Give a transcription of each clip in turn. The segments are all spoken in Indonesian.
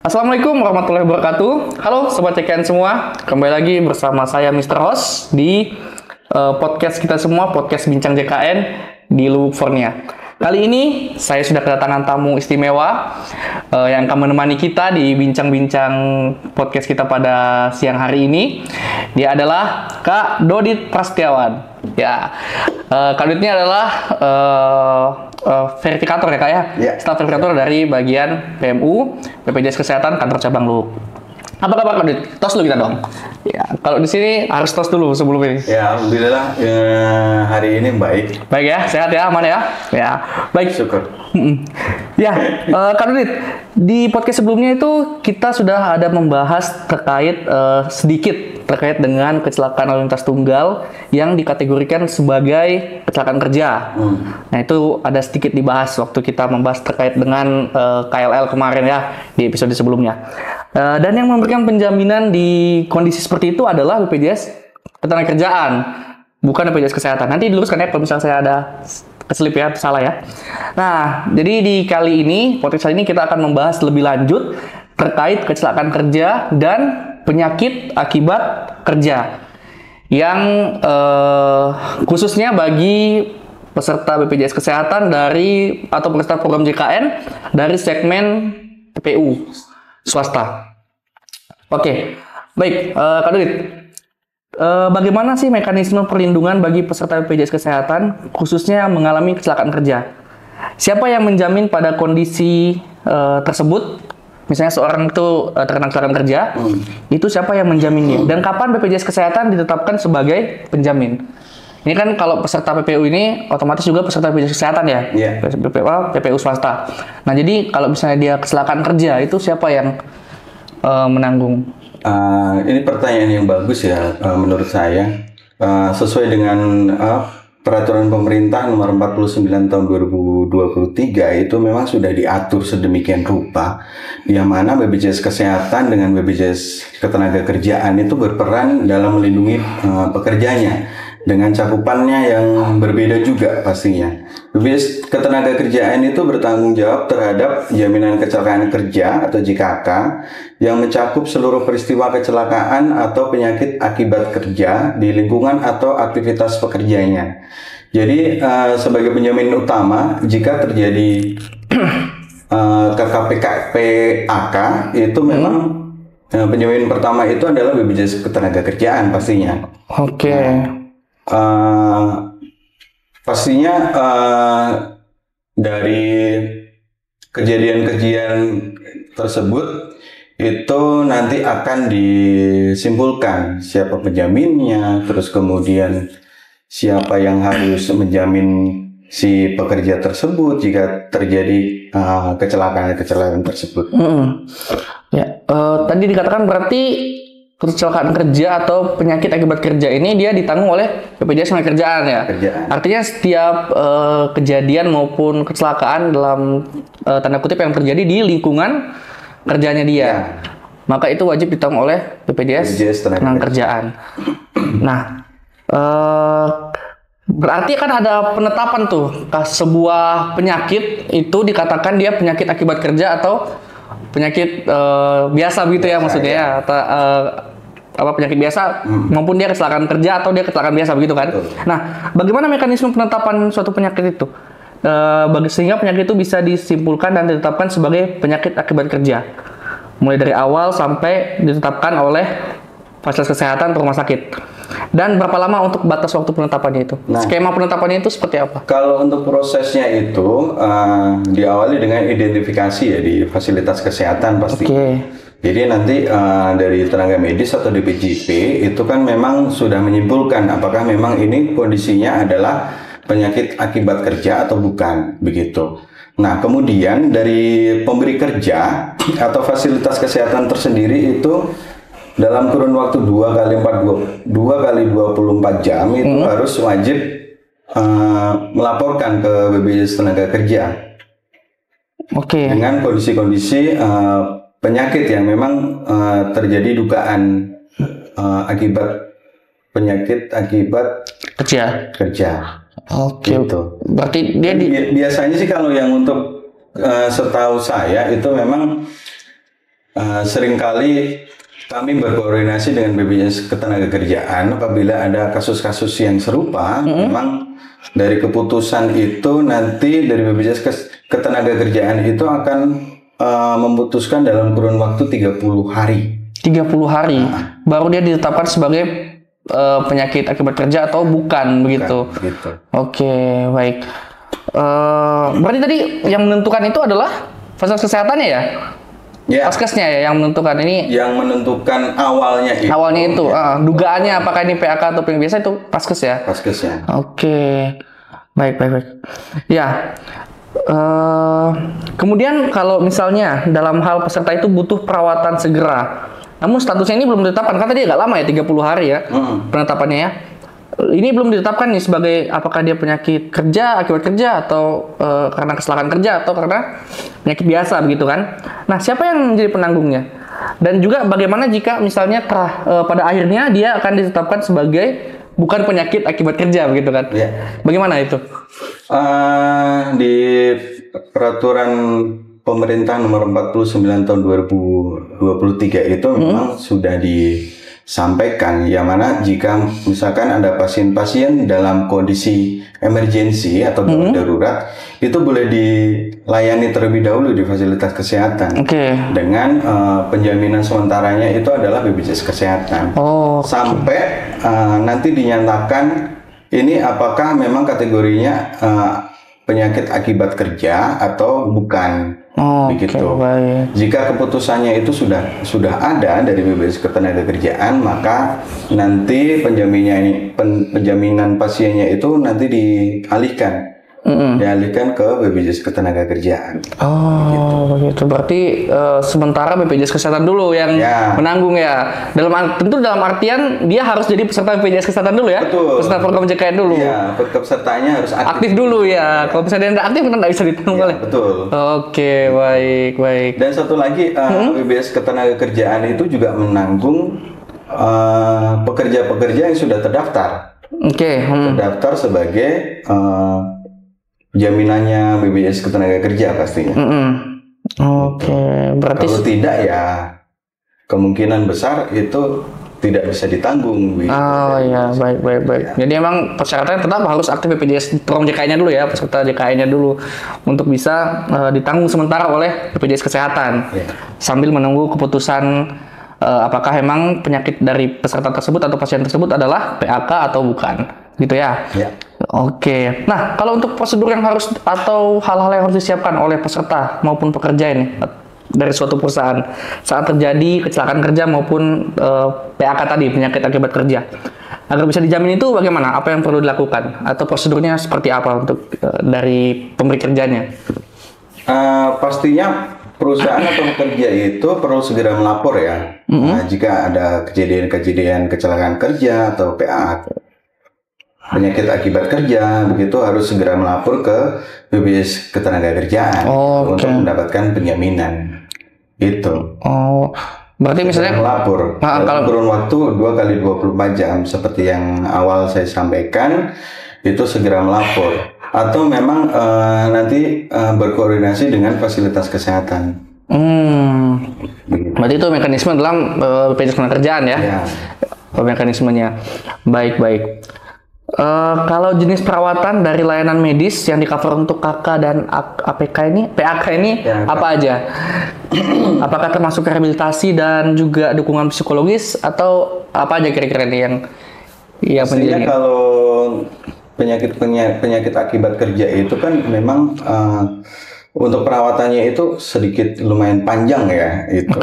Assalamualaikum warahmatullahi wabarakatuh. Halo Sobat CKN semua, kembali lagi bersama saya Mr. Host di podcast kita semua, podcast Bincang JKN di Lubuk Fornia. Kali ini saya sudah kedatangan tamu istimewa yang akan menemani kita di bincang-bincang podcast kita pada siang hari ini. Dia adalah Kak Dodit Prasetyawan. Ya, Kak Dodit ini adalah verifikator ya Kak ya? Ya. Staf verifikator dari bagian PMU, BPJS Kesehatan Kantor Cabang Lubuk. Apa kabar Kak Dodit? Tos dulu kita dong. Ya, kalau di sini harus tos dulu sebelum ini. Ya, alhamdulillah hari ini baik. Baik ya, sehat ya, aman ya? Ya, baik. Syukur. Ya, Kak Dodit, di podcast sebelumnya itu kita sudah ada membahas terkait sedikit terkait dengan kecelakaan lalu lintas tunggal yang dikategorikan sebagai kecelakaan kerja. Nah, itu ada sedikit dibahas waktu kita membahas terkait dengan KLL kemarin ya di episode sebelumnya. Dan yang memberikan penjaminan di kondisi seperti itu adalah BPJS Ketenagakerjaan, bukan BPJS Kesehatan. Nanti diluruskan ya kalau misalnya saya ada keselip ya, salah ya. Nah, jadi di kali ini, podcast kali ini kita akan membahas lebih lanjut terkait kecelakaan kerja dan penyakit akibat kerja yang khususnya bagi peserta BPJS Kesehatan dari atau peserta program JKN dari segmen PPU swasta. Oke, baik, Kak Dodit. Bagaimana sih mekanisme perlindungan bagi peserta BPJS Kesehatan khususnya mengalami kecelakaan kerja? Siapa yang menjamin pada kondisi tersebut? Misalnya seorang itu terkena kecelakaan kerja, itu siapa yang menjaminnya? Dan kapan BPJS Kesehatan ditetapkan sebagai penjamin? Ini kan kalau peserta PPU ini otomatis juga peserta BPJS Kesehatan ya, PPU swasta. Nah jadi kalau misalnya dia kecelakaan kerja, itu siapa yang menanggung? Ini pertanyaan yang bagus ya menurut saya. Sesuai dengan Peraturan Pemerintah Nomor 49 Tahun 2023 itu memang sudah diatur sedemikian rupa, yang mana BPJS Kesehatan dengan BPJS Ketenagakerjaan itu berperan dalam melindungi pekerjanya dengan cakupannya yang berbeda juga pastinya. BPJS Ketenagakerjaan itu bertanggung jawab terhadap jaminan kecelakaan kerja atau JKK yang mencakup seluruh peristiwa kecelakaan atau penyakit akibat kerja di lingkungan atau aktivitas pekerjanya. Jadi sebagai penjamin utama jika terjadi KKP-PAK itu memang penjamin pertama itu adalah BPJS Ketenagakerjaan pastinya. Oke. Pastinya dari kejadian-kejadian tersebut itu nanti akan disimpulkan siapa penjaminnya, terus kemudian siapa yang harus menjamin si pekerja tersebut jika terjadi kecelakaan tersebut. Ya, tadi dikatakan berarti kecelakaan kerja atau penyakit akibat kerja ini dia ditanggung oleh BPJS Ketenagakerjaan ya. Artinya setiap kejadian maupun kecelakaan dalam tanda kutip yang terjadi di lingkungan kerjanya dia, maka itu wajib ditanggung oleh BPJS Ketenagakerjaan. Nah, berarti kan ada penetapan tuh sebuah penyakit itu dikatakan dia penyakit akibat kerja atau penyakit biasa begitu ya maksudnya ya, atau apa penyakit biasa maupun dia kecelakaan kerja atau dia kecelakaan biasa begitu kan. Nah, bagaimana mekanisme penetapan suatu penyakit itu sehingga penyakit itu bisa disimpulkan dan ditetapkan sebagai penyakit akibat kerja mulai dari awal sampai ditetapkan oleh fasilitas kesehatan atau rumah sakit, dan berapa lama untuk batas waktu penetapannya itu? Skema penetapannya itu seperti apa? Kalau untuk prosesnya itu diawali dengan identifikasi ya di fasilitas kesehatan pasti. Jadi nanti dari tenaga medis atau DPJP itu kan memang sudah menyimpulkan apakah memang ini kondisinya adalah penyakit akibat kerja atau bukan begitu. Nah kemudian dari pemberi kerja atau fasilitas kesehatan tersendiri itu dalam kurun waktu 2 kali 24 jam itu harus wajib melaporkan ke BPJS Ketenagakerjaan dengan kondisi-kondisi penyakit yang memang terjadi dugaan akibat penyakit akibat kerja. Gitu. Berarti dia biasanya sih kalau yang untuk setahu saya itu memang seringkali kami berkoordinasi dengan BPJS Ketenagakerjaan apabila ada kasus-kasus yang serupa. Memang dari keputusan itu nanti dari BPJS Ketenagakerjaan itu akan memutuskan dalam kurun waktu 30 hari. 30 hari baru dia ditetapkan sebagai penyakit akibat kerja atau bukan begitu. Gitu. Oke, baik. Berarti tadi yang menentukan itu adalah fasilitas kesehatannya ya? Ya, Paskesnya ya yang menentukan ini. yang menentukan awalnya itu. Awalnya itu, dugaannya apakah ini PAK atau yang biasa itu Paskes ya? Paskesnya. Oke, baik. Ya, kemudian kalau misalnya dalam hal peserta itu butuh perawatan segera, namun statusnya ini belum ditetapkan, kan tadi agak lama ya, 30 hari ya penetapannya ya. Ini belum ditetapkan nih sebagai apakah dia penyakit kerja, akibat kerja, atau karena kecelakaan kerja, atau karena penyakit biasa begitu kan. Nah, siapa yang menjadi penanggungnya? Dan juga bagaimana jika misalnya pada akhirnya dia akan ditetapkan sebagai bukan penyakit akibat kerja begitu kan? Ya. Bagaimana itu? Di peraturan pemerintah nomor 49 tahun 2023 itu memang sudah disampaikan yang mana jika misalkan ada pasien-pasien dalam kondisi emergensi atau darurat itu boleh dilayani terlebih dahulu di fasilitas kesehatan. Dengan penjaminan sementaranya itu adalah BPJS Kesehatan. Sampai nanti dinyatakan ini apakah memang kategorinya penyakit akibat kerja atau bukan. Begitu. Jika keputusannya itu sudah ada dari BPJS Ketenagakerjaan, maka nanti penjaminan pasiennya itu nanti dialihkan ke BPJS Ketenagakerjaan. Begitu. Berarti sementara BPJS Kesehatan dulu yang menanggung ya. Tentu dalam artian dia harus jadi peserta BPJS Kesehatan dulu ya. Betul. Peserta program JKN dulu. Iya, pesertanya harus aktif dulu ya. Kalau misalnya dia tidak aktif kan nggak bisa ditanggung oleh. Betul. Oke, baik. Dan satu lagi BPJS Ketenagakerjaan itu juga menanggung pekerja-pekerja yang sudah terdaftar. Terdaftar sebagai jaminannya BPJS Ketenagakerjaan pastinya. Berarti kalau tidak ya kemungkinan besar itu tidak bisa ditanggung. Baik. Jadi emang persyaratannya tetap harus aktif BPJS program JKN-nya dulu ya, peserta JKN-nya dulu untuk bisa ditanggung sementara oleh BPJS Kesehatan. Sambil menunggu keputusan apakah memang penyakit dari peserta tersebut atau pasien tersebut adalah PAK atau bukan. Gitu ya? Oke. Nah, kalau untuk prosedur yang harus atau hal-hal yang harus disiapkan oleh peserta maupun pekerja ini dari suatu perusahaan saat terjadi kecelakaan kerja maupun PAK tadi, penyakit akibat kerja, agar bisa dijamin itu bagaimana? Apa yang perlu dilakukan? Atau prosedurnya seperti apa untuk dari pemberi kerjanya? Pastinya perusahaan atau pekerja itu perlu segera melapor ya. Jika ada kejadian kecelakaan kerja atau PAK, penyakit akibat kerja, begitu harus segera melapor ke BPJS Ketenagakerjaan untuk mendapatkan penjaminan. Itu. Berarti misalnya melapor dalam kurun waktu 2x24 jam seperti yang awal saya sampaikan, itu segera melapor atau memang nanti berkoordinasi dengan fasilitas kesehatan. Berarti itu mekanisme dalam BPJS Ketenagakerjaan ya? Mekanismenya. Baik. Kalau jenis perawatan dari layanan medis yang di-cover untuk KK dan PAK ini apa aja? Apakah termasuk rehabilitasi dan juga dukungan psikologis atau apa aja kira-kira ini yang menjadi? Kalau penyakit akibat kerja itu kan memang untuk perawatannya itu sedikit lumayan panjang ya itu.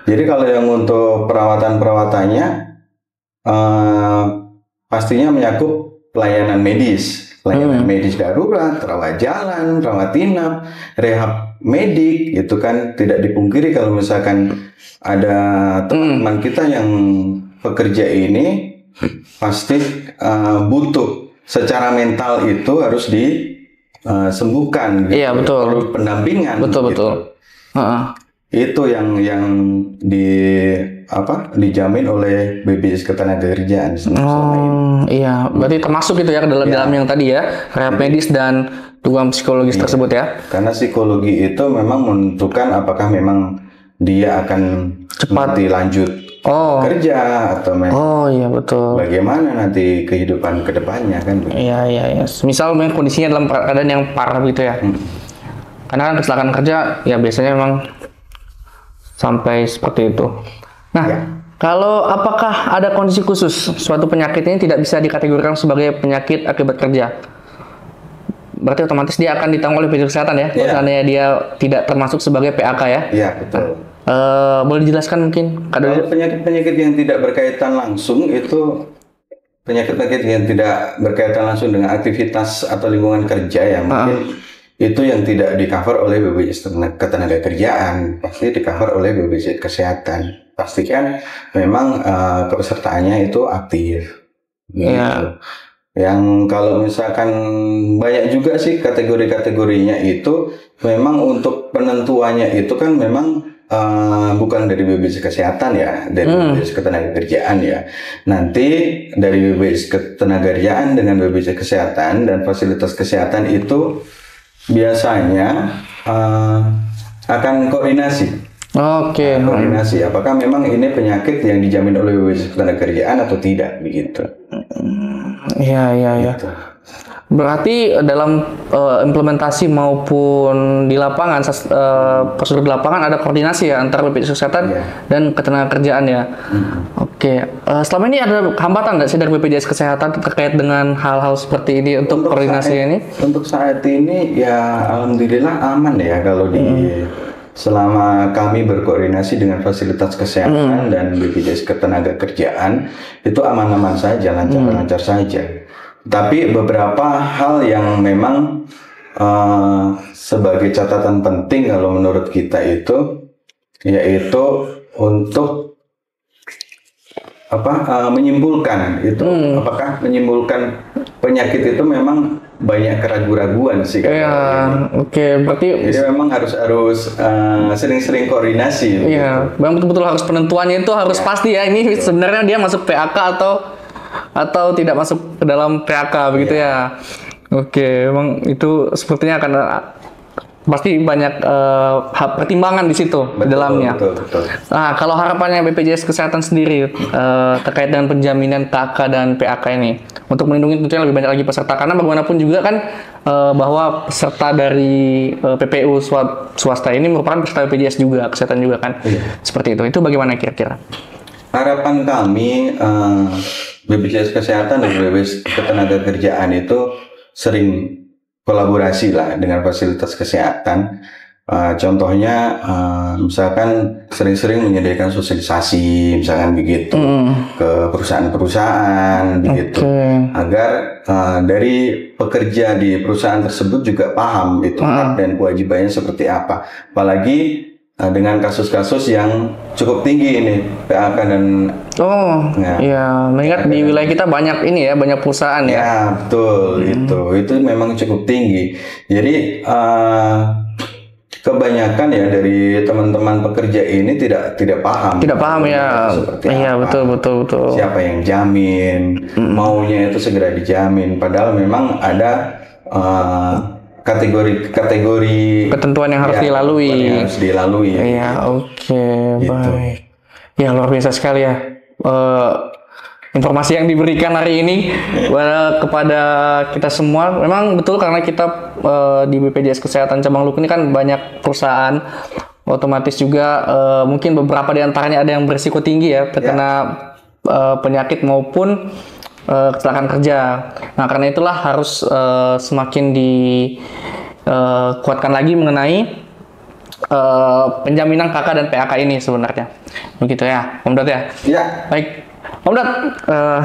Jadi kalau yang untuk perawatannya pastinya menyakup pelayanan medis darurat, rawat jalan, rawat inap, rehab medik, itu kan tidak dipungkiri kalau misalkan ada teman-teman kita yang pekerja ini pasti butuh secara mental itu harus disembuhkan. Iya, betul. Perlu pendampingan. Betul. Itu yang dijamin oleh BPJS Ketenagakerjaan. Iya, berarti termasuk itu ya dalam yang tadi ya, rehab medis dan dukungan psikologis tersebut ya. Karena psikologi itu memang menentukan apakah memang dia akan nanti lanjut kerja atau iya betul. bagaimana nanti kehidupan kedepannya kan? Iya. Misal memang kondisinya dalam keadaan yang parah gitu ya. Karena kan kecelakaan kerja ya biasanya memang sampai seperti itu. Nah, kalau apakah ada kondisi khusus suatu penyakit ini tidak bisa dikategorikan sebagai penyakit akibat kerja? Berarti otomatis dia akan ditanggung oleh BPJS Kesehatan ya? Misalnya dia tidak termasuk sebagai PAK ya? Iya, betul. Boleh dijelaskan mungkin? Kalau penyakit-penyakit yang tidak berkaitan langsung itu penyakit-penyakit yang tidak berkaitan langsung dengan aktivitas atau lingkungan kerja ya mungkin itu yang tidak di-cover oleh BPJS Ketenagakerjaan, pasti di-cover oleh BPJS Kesehatan. Pastikan memang kepesertaannya itu aktif. Gitu. Yang kalau misalkan banyak juga sih kategori-kategorinya itu memang untuk penentuannya itu kan memang bukan dari BPJS Kesehatan ya, dari BPJS Ketenagakerjaan ya. Nanti dari BPJS Ketenagakerjaan dengan BPJS Kesehatan dan fasilitas kesehatan itu biasanya akan koordinasi. Koordinasi. Apakah memang ini penyakit yang dijamin oleh BPJS Ketenagakerjaan atau tidak begitu? Iya. Gitu. Berarti dalam implementasi maupun di lapangan, prosedur di lapangan ada koordinasi ya antara BPJS Kesehatan dan Ketenagakerjaan ya. Selama ini ada hambatan nggak sih dari BPJS Kesehatan terkait dengan hal-hal seperti ini untuk koordinasi ini? Untuk saat ini ya alhamdulillah aman ya kalau selama kami berkoordinasi dengan fasilitas kesehatan dan BPJS Ketenagakerjaan itu aman-aman saja, lancar-lancar saja. Tapi beberapa hal yang memang sebagai catatan penting kalau menurut kita itu yaitu untuk menyimpulkan itu apakah menyimpulkan penyakit itu memang banyak keraguan-raguan sih. Berarti jadi memang harus sering-sering koordinasi. Iya, memang betul-betul harus penentuannya itu harus pasti ya. Ini sebenarnya dia masuk PAK atau tidak masuk ke dalam PAK begitu ya. Memang itu sepertinya akan pasti banyak pertimbangan di situ di dalamnya. Betul. Nah, kalau harapannya BPJS Kesehatan sendiri terkait dengan penjaminan KK dan PAK ini untuk melindungi tentunya lebih banyak lagi peserta, karena bagaimanapun juga kan bahwa peserta dari PPU swasta ini merupakan peserta BPJS juga, kesehatan juga kan. Seperti itu. Itu bagaimana kira-kira? Harapan kami BPJS Kesehatan dan BPJS Ketenagakerjaan itu sering kolaborasi lah dengan fasilitas kesehatan. Contohnya misalkan sering-sering menyediakan sosialisasi misalkan begitu ke perusahaan-perusahaan begitu agar dari pekerja di perusahaan tersebut juga paham itu hak dan kewajibannya seperti apa. Apalagi dengan kasus-kasus yang cukup tinggi ini PAK dan mengingat di wilayah kita banyak ini ya, banyak perusahaan ya. Betul, itu memang cukup tinggi. Jadi kebanyakan ya dari teman-teman pekerja ini tidak paham ya. Iya, betul. Siapa yang jamin, maunya itu segera dijamin, padahal memang ada kategori ketentuan yang harus dilalui. Iya, baik. Ya, luar biasa sekali ya informasi yang diberikan hari ini kepada kita semua. Memang betul, karena kita di BPJS Kesehatan Cabang Luku ini kan banyak perusahaan, otomatis juga mungkin beberapa di antaranya ada yang berisiko tinggi ya terkena penyakit maupun kecelakaan kerja. Nah, karena itulah harus semakin dikuatkan lagi mengenai penjaminan KK dan PAK ini sebenarnya. Begitu ya, Om Dot ya? Iya. Baik, Om Dot,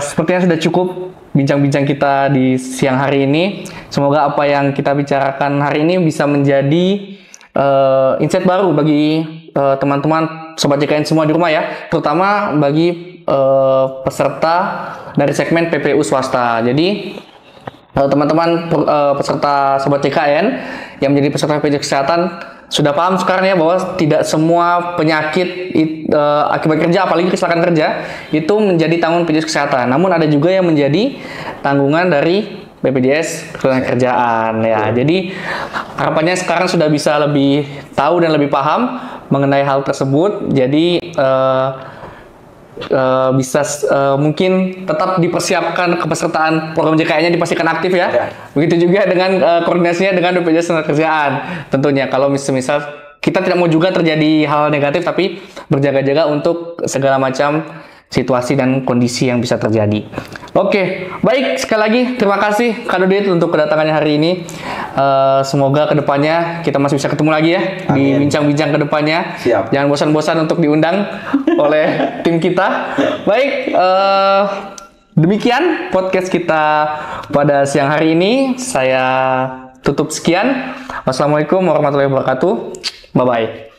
sepertinya sudah cukup bincang-bincang kita di siang hari ini. Semoga apa yang kita bicarakan hari ini bisa menjadi insight baru bagi teman-teman Sobat JKN semua di rumah ya, terutama bagi peserta dari segmen PPU swasta. Jadi teman-teman peserta Sobat JKN yang menjadi peserta BPJS Kesehatan sudah paham sekarang ya bahwa tidak semua penyakit akibat kerja, apalagi kecelakaan kerja, itu menjadi tanggungan BPJS Kesehatan. Namun ada juga yang menjadi tanggungan dari BPJS Ketenagakerjaan ya. Jadi harapannya sekarang sudah bisa lebih tahu dan lebih paham mengenai hal tersebut. Jadi bisa mungkin tetap dipersiapkan kepesertaan program JKN-nya dipastikan aktif ya. Begitu juga dengan koordinasinya dengan BPJS Ketenagakerjaan. Tentunya kalau misal kita tidak mau juga terjadi hal negatif, tapi berjaga-jaga untuk segala macam situasi dan kondisi yang bisa terjadi. Oke, baik, sekali lagi terima kasih Kak Dodit untuk kedatangannya hari ini. Semoga kedepannya kita masih bisa ketemu lagi ya. Amin. Di bincang-bincang kedepannya. Siap. Jangan bosan-bosan untuk diundang oleh tim kita. Baik, demikian podcast kita pada siang hari ini. Saya tutup sekian. Wassalamualaikum warahmatullahi wabarakatuh. Bye-bye.